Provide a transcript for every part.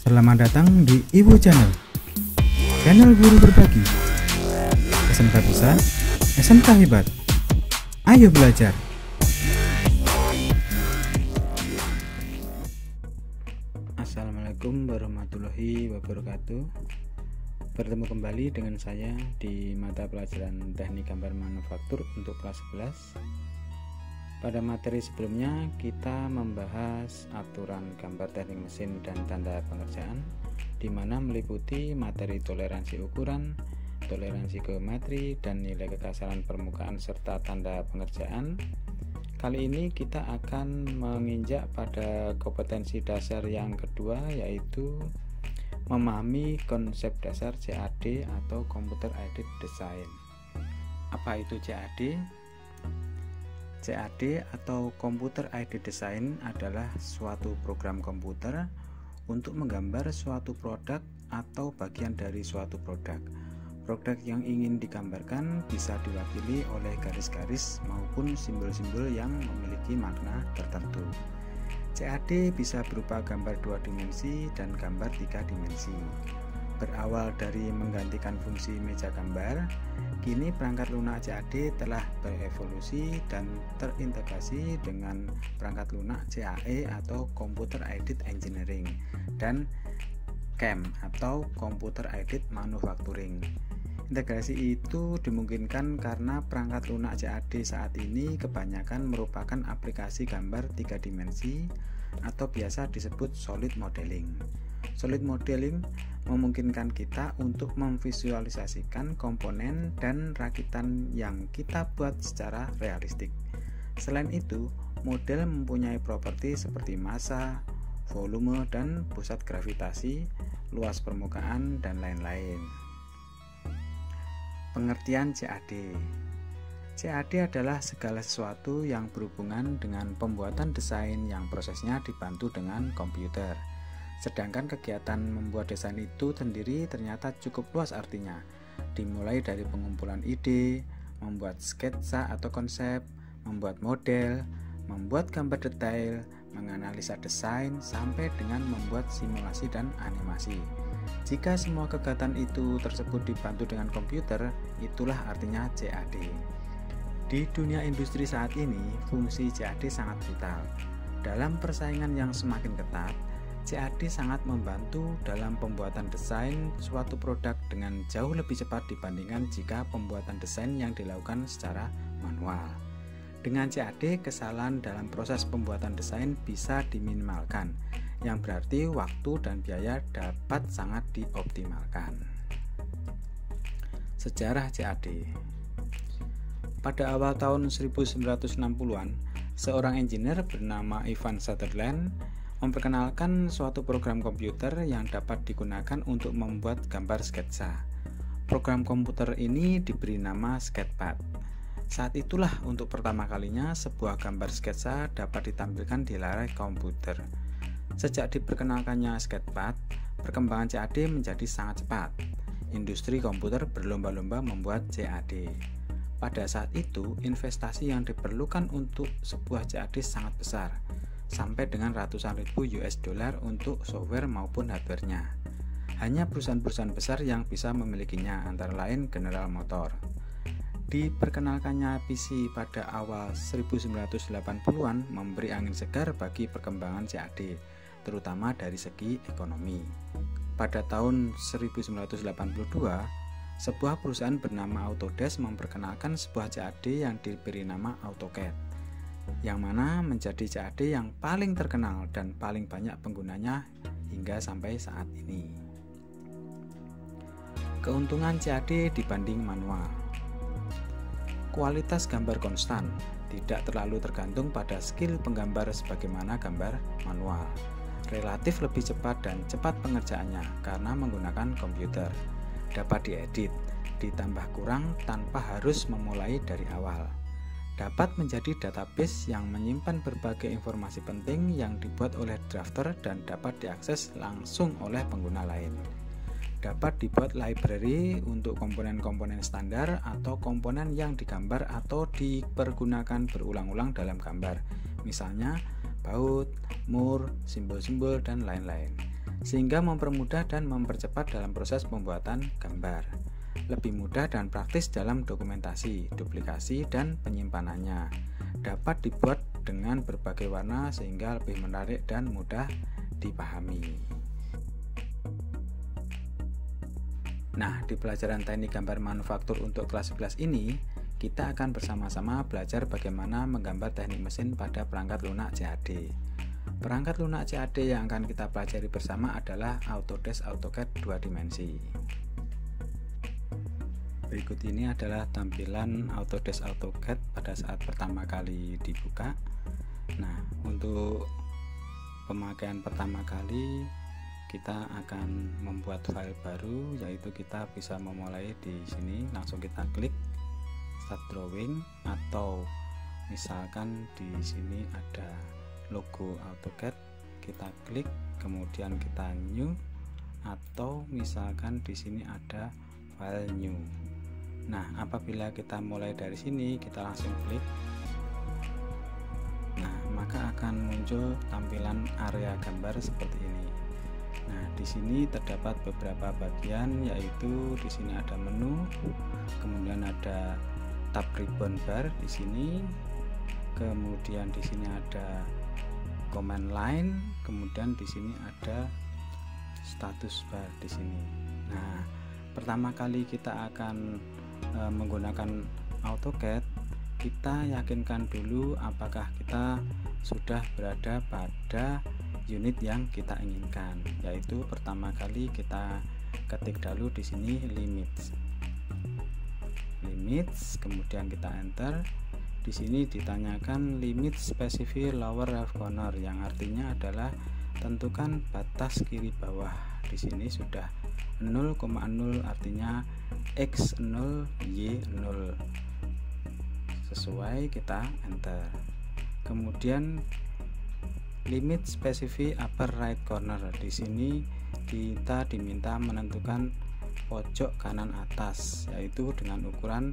Selamat datang di Ibu Channel, channel guru berbagi. SMK bisa, SMK hebat. Ayo belajar. Assalamualaikum warahmatullahi wabarakatuh. Bertemu kembali dengan saya di mata pelajaran Teknik Gambar Manufaktur untuk kelas 11. Pada materi sebelumnya kita membahas aturan gambar teknik mesin dan tanda pengerjaan, di mana meliputi materi toleransi ukuran, toleransi geometri, dan nilai kekasaran permukaan serta tanda pengerjaan. Kali ini kita akan menginjak pada kompetensi dasar yang kedua, yaitu memahami konsep dasar CAD atau Computer Aided Design. Apa itu CAD? CAD atau Computer Aided Design adalah suatu program komputer untuk menggambar suatu produk atau bagian dari suatu produk. Produk yang ingin digambarkan bisa diwakili oleh garis-garis maupun simbol-simbol yang memiliki makna tertentu. CAD bisa berupa gambar 2 dimensi dan gambar 3 dimensi. Berawal dari menggantikan fungsi meja gambar, kini perangkat lunak CAD telah berevolusi dan terintegrasi dengan perangkat lunak CAE atau Computer Aided Engineering dan CAM atau Computer Aided Manufacturing. Integrasi itu dimungkinkan karena perangkat lunak CAD saat ini kebanyakan merupakan aplikasi gambar 3 dimensi atau biasa disebut solid modeling. Solid modeling memungkinkan kita untuk memvisualisasikan komponen dan rakitan yang kita buat secara realistik. Selain itu, model mempunyai properti seperti massa, volume, dan pusat gravitasi, luas permukaan, dan lain-lain. Pengertian CAD. CAD adalah segala sesuatu yang berhubungan dengan pembuatan desain yang prosesnya dibantu dengan komputer. Sedangkan kegiatan membuat desain itu sendiri ternyata cukup luas artinya, dimulai dari pengumpulan ide, membuat sketsa atau konsep, membuat model, membuat gambar detail, menganalisa desain, sampai dengan membuat simulasi dan animasi. Jika semua kegiatan itu tersebut dibantu dengan komputer, itulah artinya CAD. Di dunia industri saat ini, fungsi CAD sangat vital. Dalam persaingan yang semakin ketat, CAD sangat membantu dalam pembuatan desain suatu produk dengan jauh lebih cepat dibandingkan jika pembuatan desain yang dilakukan secara manual. Dengan CAD, kesalahan dalam proses pembuatan desain bisa diminimalkan, yang berarti waktu dan biaya dapat sangat dioptimalkan. Sejarah CAD. Pada awal tahun 1960-an, seorang engineer bernama Ivan Sutherland memperkenalkan suatu program komputer yang dapat digunakan untuk membuat gambar sketsa. Program komputer ini diberi nama Sketchpad. Saat itulah untuk pertama kalinya sebuah gambar sketsa dapat ditampilkan di layar komputer. Sejak diperkenalkannya Sketchpad, perkembangan CAD menjadi sangat cepat. Industri komputer berlomba-lomba membuat CAD. Pada saat itu, investasi yang diperlukan untuk sebuah CAD sangat besar, sampai dengan ratusan ribu US dollar untuk software maupun hardware-nya. Hanya perusahaan-perusahaan besar yang bisa memilikinya, antara lain General Motors. Diperkenalkannya PC pada awal 1980-an memberi angin segar bagi perkembangan CAD, terutama dari segi ekonomi. Pada tahun 1982, sebuah perusahaan bernama Autodesk memperkenalkan sebuah CAD yang diberi nama AutoCAD, yang mana menjadi CAD yang paling terkenal dan paling banyak penggunanya hingga sampai saat ini. Keuntungan CAD dibanding manual. Kualitas gambar konstan, tidak terlalu tergantung pada skill penggambar sebagaimana gambar manual. Relatif lebih cepat dan cepat pengerjaannya karena menggunakan komputer. Dapat diedit, ditambah kurang tanpa harus memulai dari awal. Dapat menjadi database yang menyimpan berbagai informasi penting yang dibuat oleh drafter dan dapat diakses langsung oleh pengguna lain. Dapat dibuat library untuk komponen-komponen standar atau komponen yang digambar atau dipergunakan berulang-ulang dalam gambar, misalnya baut, mur, simbol-simbol, dan lain-lain. sehingga mempermudah dan mempercepat dalam proses pembuatan gambar. Lebih mudah dan praktis dalam dokumentasi, duplikasi, dan penyimpanannya. Dapat dibuat dengan berbagai warna sehingga lebih menarik dan mudah dipahami. Nah, di pelajaran teknik gambar manufaktur untuk kelas 11 ini, kita akan bersama-sama belajar bagaimana menggambar teknik mesin pada perangkat lunak CAD. Perangkat lunak CAD yang akan kita pelajari bersama adalah Autodesk AutoCAD 2 dimensi. Berikut ini adalah tampilan Autodesk AutoCAD pada saat pertama kali dibuka. Nah, untuk pemakaian pertama kali kita akan membuat file baru, yaitu kita bisa memulai di sini. Langsung kita klik Start Drawing, atau misalkan di sini ada logo AutoCAD, kita klik, kemudian kita New, atau misalkan di sini ada File New. Nah, apabila kita mulai dari sini, kita langsung klik. Nah, maka akan muncul tampilan area gambar seperti ini. Nah, di sini terdapat beberapa bagian, yaitu di sini ada menu, kemudian ada tab ribbon bar di sini, kemudian di sini ada command line, kemudian di sini ada status bar di sini. Nah, pertama kali kita akan menggunakan AutoCAD, kita yakinkan dulu apakah kita sudah berada pada unit yang kita inginkan, yaitu pertama kali kita ketik dulu di sini limits, kemudian kita enter. Di sini ditanyakan limit specify lower left corner, yang artinya adalah tentukan batas kiri bawah. Di sini sudah 0,0, artinya X0 Y0. Sesuai, kita enter. Kemudian limit specify upper right corner. Di sini kita diminta menentukan pojok kanan atas, yaitu dengan ukuran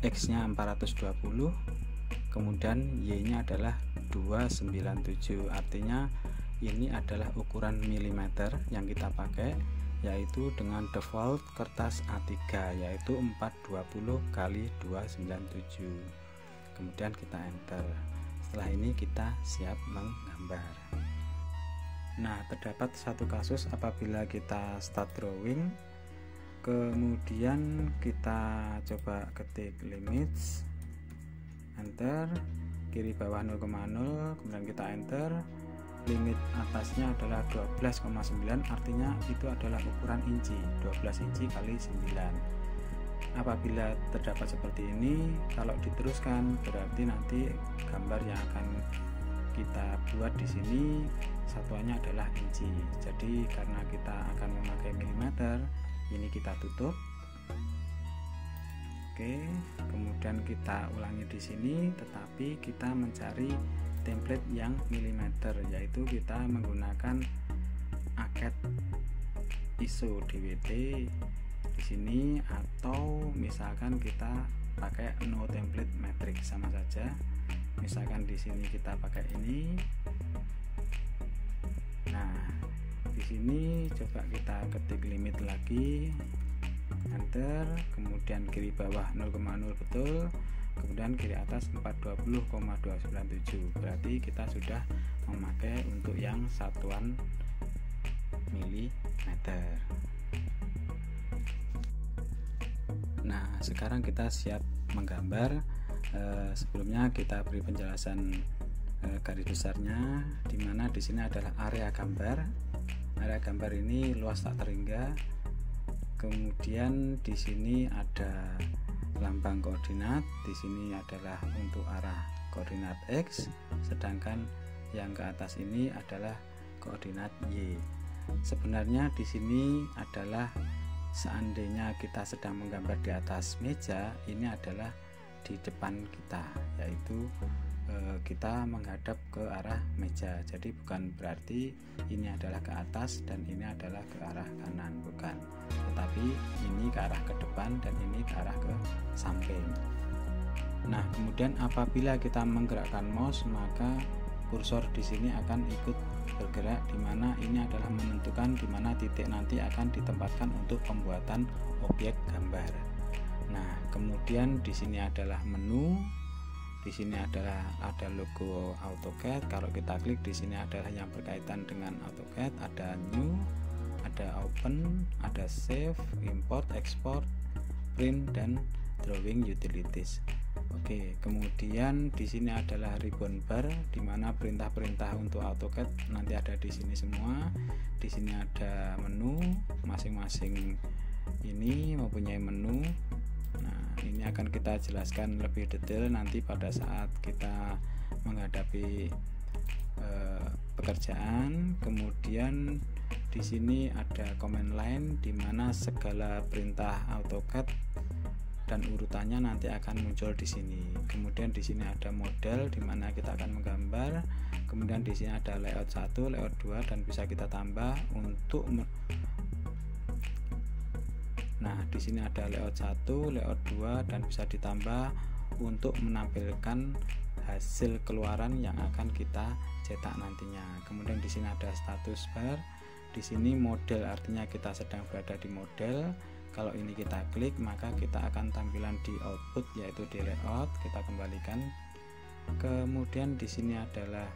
X-nya 420, kemudian Y-nya adalah 297. Artinya ini adalah ukuran milimeter yang kita pakai, yaitu dengan default kertas A3, yaitu 420 x 297. Kemudian kita enter. Setelah ini kita siap menggambar. Nah, terdapat satu kasus apabila kita start drawing, kemudian kita coba ketik limits, enter, kiri bawah 0,0, kemudian kita enter. Limit atasnya adalah 12,9, artinya itu adalah ukuran inci, 12 inci kali 9. Apabila terdapat seperti ini, kalau diteruskan berarti nanti gambar yang akan kita buat di sini satuannya adalah inci. Jadi karena kita akan memakai milimeter, ini kita tutup. Oke, kemudian kita ulangi di sini, tetapi kita mencari template yang milimeter, yaitu kita menggunakan ACAD ISO DWT di sini, atau misalkan kita pakai no template metric, sama saja. Misalkan di sini kita pakai ini. Nah, di sini coba kita ketik limit lagi, enter, kemudian kiri bawah 0,0 betul, kemudian kiri atas 420,297. Berarti kita sudah memakai untuk yang satuan milimeter. Nah, sekarang kita siap menggambar. Sebelumnya kita beri penjelasan garis besarnya, di mana di sini adalah area gambar. Area gambar ini luas tak terhingga. Kemudian di sini ada lambang koordinat, di sini adalah untuk arah koordinat X, sedangkan yang ke atas ini adalah koordinat Y. Sebenarnya di sini adalah seandainya kita sedang menggambar di atas meja, ini adalah di depan kita, yaitu kita menghadap ke arah meja. Jadi bukan berarti ini adalah ke atas dan ini adalah ke arah kanan, bukan, tetapi ini ke arah ke depan dan ini ke arah ke samping. Nah, kemudian apabila kita menggerakkan mouse, maka kursor di sini akan ikut bergerak, di mana ini adalah menentukan di mana titik nanti akan ditempatkan untuk pembuatan objek gambar. Nah, kemudian di sini adalah menu. Di sini ada logo AutoCAD. Kalau kita klik di sini adalah yang berkaitan dengan AutoCAD, ada new, ada open, ada save, import, export, print, dan drawing utilities. Oke, kemudian di sini adalah ribbon bar, di mana perintah-perintah untuk AutoCAD nanti ada di sini semua. Di sini ada menu, masing-masing ini mempunyai menu. Nah, ini akan kita jelaskan lebih detail nanti pada saat kita menghadapi pekerjaan. Kemudian di sini ada command line, di mana segala perintah AutoCAD dan urutannya nanti akan muncul di sini. Kemudian di sini ada model, di mana kita akan menggambar. Kemudian di sini ada layout 1, layout 2, dan bisa kita tambah untuk Nah, di sini ada layout 1, layout 2, dan bisa ditambah untuk menampilkan hasil keluaran yang akan kita cetak nantinya. Kemudian di sini ada status bar. Di sini model, artinya kita sedang berada di model. Kalau ini kita klik, maka kita akan tampilan di output, yaitu di layout. Kita kembalikan. Kemudian di sini adalah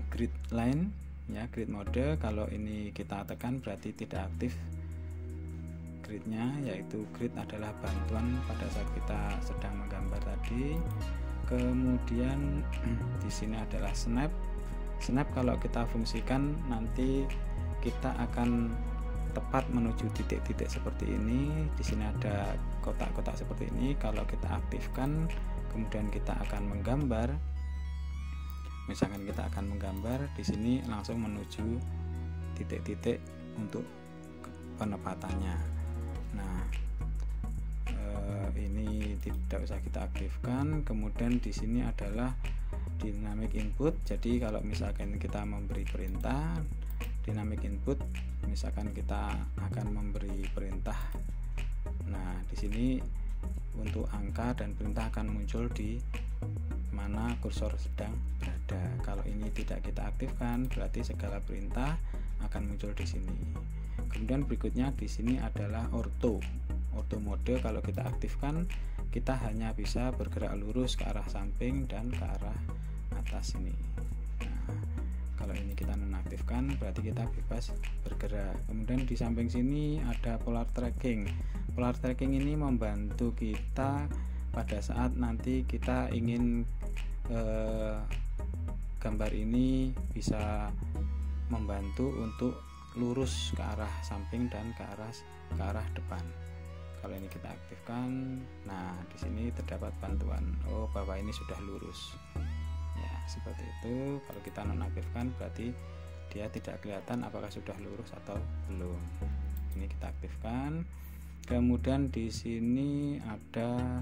grid line, ya, grid mode. Kalau ini kita tekan berarti tidak aktif gridnya, yaitu grid adalah bantuan pada saat kita sedang menggambar tadi. Kemudian di sini adalah snap. Snap kalau kita fungsikan nanti kita akan tepat menuju titik-titik seperti ini. Di sini ada kotak-kotak seperti ini. Kalau kita aktifkan, kemudian kita akan menggambar. Misalkan kita akan menggambar, di sini langsung menuju titik-titik untuk penempatannya. Nah, ini tidak usah kita aktifkan. Kemudian di sini adalah dynamic input. Jadi kalau misalkan kita memberi perintah dynamic input, misalkan kita akan memberi perintah. Nah, di sini untuk angka dan perintah akan muncul di mana kursor sedang berada. Kalau ini tidak kita aktifkan, berarti segala perintah akan muncul di sini. Kemudian berikutnya di sini adalah ortho mode. Kalau kita aktifkan, kita hanya bisa bergerak lurus ke arah samping dan ke arah atas ini. Nah, kalau ini kita nonaktifkan, berarti kita bebas bergerak. Kemudian di samping sini ada polar tracking. Polar tracking ini membantu kita pada saat nanti kita ingin gambar ini bisa membantu untuk lurus ke arah samping dan ke arah depan. Kalau ini kita aktifkan, nah di sini terdapat bantuan. Oh, bahwa ini sudah lurus. Ya, seperti itu. Kalau kita nonaktifkan, berarti dia tidak kelihatan apakah sudah lurus atau belum. Ini kita aktifkan. Kemudian di sini ada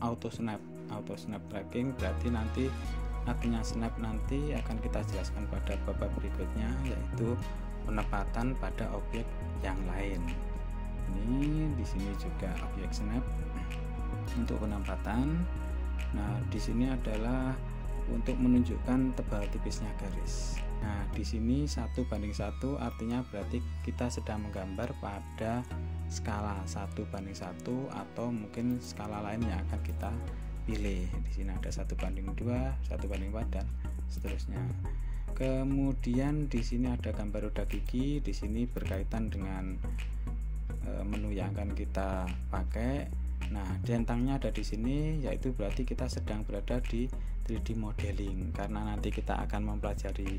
auto snap tracking, berarti nanti artinya snap nanti akan kita jelaskan pada babak berikutnya, yaitu penempatan pada objek yang lain. Ini di sini juga objek snap untuk penempatan. Nah, di sini adalah untuk menunjukkan tebal tipisnya garis. Nah, di sini 1:1 artinya berarti kita sedang menggambar pada skala 1:1 atau mungkin skala lain yang akan kita pilih. Di sini ada 1:2, 1:4 dan seterusnya. Kemudian di sini ada gambar roda gigi. Di sini berkaitan dengan menu yang akan kita pakai. Nah, centangnya ada di sini, yaitu berarti kita sedang berada di 3D modeling. Karena nanti kita akan mempelajari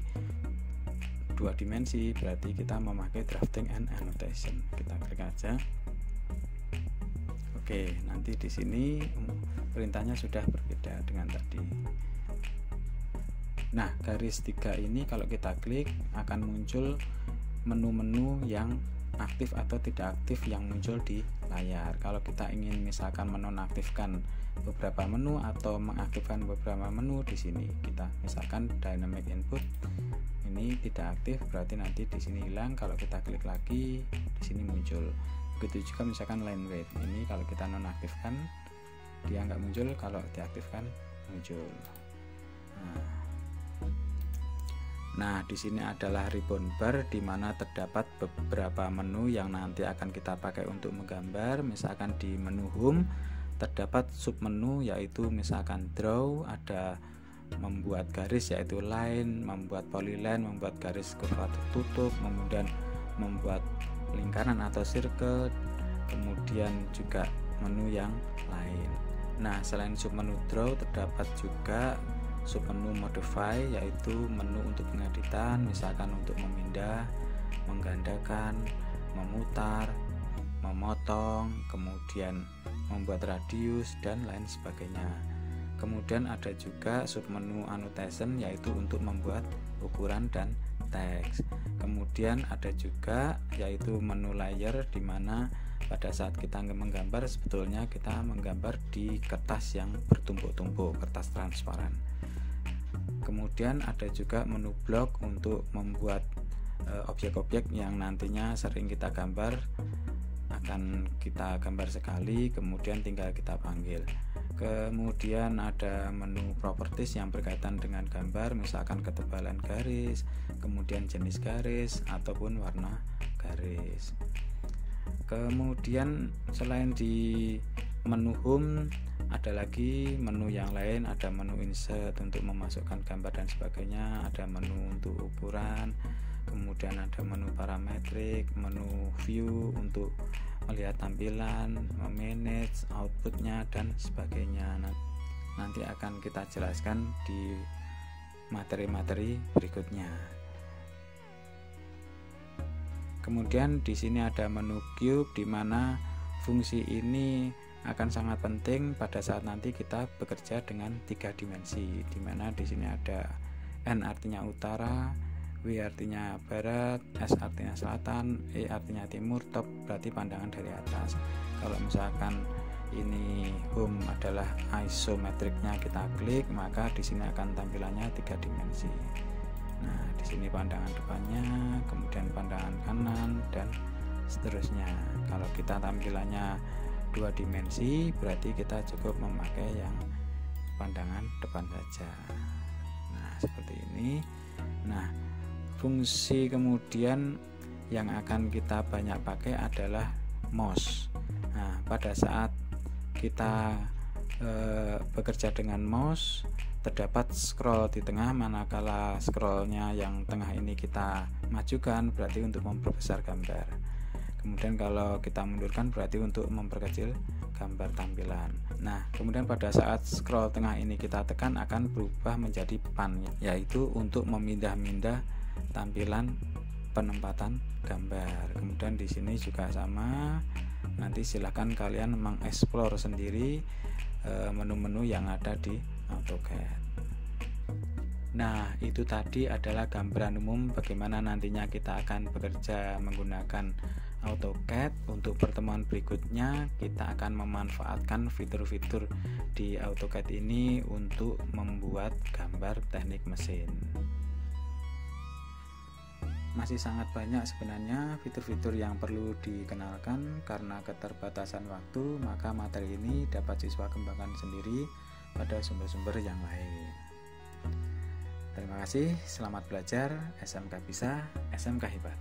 2 dimensi, berarti kita memakai drafting and annotation. Kita klik aja. Oke, nanti di sini perintahnya sudah berbeda dengan tadi. Nah, garis 3 ini kalau kita klik akan muncul menu-menu yang aktif atau tidak aktif yang muncul di layar. Kalau kita ingin misalkan menonaktifkan beberapa menu atau mengaktifkan beberapa menu, di sini kita misalkan dynamic input ini tidak aktif, berarti nanti di sini hilang. Kalau kita klik lagi, di sini muncul. Begitu juga misalkan line weight ini, kalau kita nonaktifkan dia nggak muncul, kalau diaktifkan muncul. Nah, di sini adalah ribbon bar di mana terdapat beberapa menu yang nanti akan kita pakai untuk menggambar. Misalkan di menu home terdapat sub menu yaitu misalkan draw, ada membuat garis yaitu line, membuat polyline, membuat garis kurva tertutup, kemudian membuat lingkaran atau circle, kemudian juga menu yang lain. Nah, selain sub menu draw terdapat juga sub menu modify yaitu menu untuk pengeditan, misalkan untuk memindah, menggandakan, memutar, memotong, kemudian membuat radius dan lain sebagainya. Kemudian ada juga sub menu annotation yaitu untuk membuat ukuran dan teks. Kemudian ada juga yaitu menu layer di mana pada saat kita menggambar sebetulnya kita menggambar di kertas yang bertumpuk-tumpuk, kertas transparan. Kemudian ada juga menu block untuk membuat objek-objek yang nantinya sering kita gambar, akan kita gambar sekali kemudian tinggal kita panggil. Kemudian ada menu properties yang berkaitan dengan gambar, misalkan ketebalan garis, kemudian jenis garis ataupun warna garis. Kemudian selain di menu home ada lagi menu yang lain, ada menu insert untuk memasukkan gambar dan sebagainya, ada menu untuk ukuran, kemudian ada menu parametrik, menu view untuk melihat tampilan, memanage outputnya dan sebagainya. Nanti akan kita jelaskan di materi-materi berikutnya. Kemudian di sini ada menu cube di mana fungsi ini akan sangat penting pada saat nanti kita bekerja dengan 3 dimensi, di mana di sini ada N artinya utara, W artinya barat, S artinya selatan, E artinya timur, top berarti pandangan dari atas. Kalau misalkan ini home adalah isometriknya, kita klik maka di sini akan tampilannya 3 dimensi. Nah, di sini pandangan depannya, kemudian pandangan kanan dan seterusnya. Kalau kita tampilannya 2 dimensi berarti kita cukup memakai yang pandangan depan saja. Nah, seperti ini. Nah, fungsi kemudian yang akan kita banyak pakai adalah mouse. Nah, pada saat kita bekerja dengan mouse terdapat scroll di tengah, manakala scrollnya yang tengah ini kita majukan berarti untuk memperbesar gambar. Kemudian kalau kita mundurkan berarti untuk memperkecil gambar tampilan. Nah, kemudian pada saat scroll tengah ini kita tekan akan berubah menjadi pan, yaitu untuk memindah-mindah tampilan penempatan gambar. Kemudian di sini juga sama. Nanti silakan kalian mengeksplor sendiri menu-menu yang ada di AutoCAD. Nah, itu tadi adalah gambaran umum bagaimana nantinya kita akan bekerja menggunakan AutoCAD. Untuk pertemuan berikutnya kita akan memanfaatkan fitur-fitur di AutoCAD ini untuk membuat gambar teknik mesin. Masih sangat banyak sebenarnya fitur-fitur yang perlu dikenalkan, karena keterbatasan waktu maka materi ini dapat siswa kembangkan sendiri pada sumber-sumber yang lain. Terima kasih, selamat belajar. SMK bisa, SMK hebat.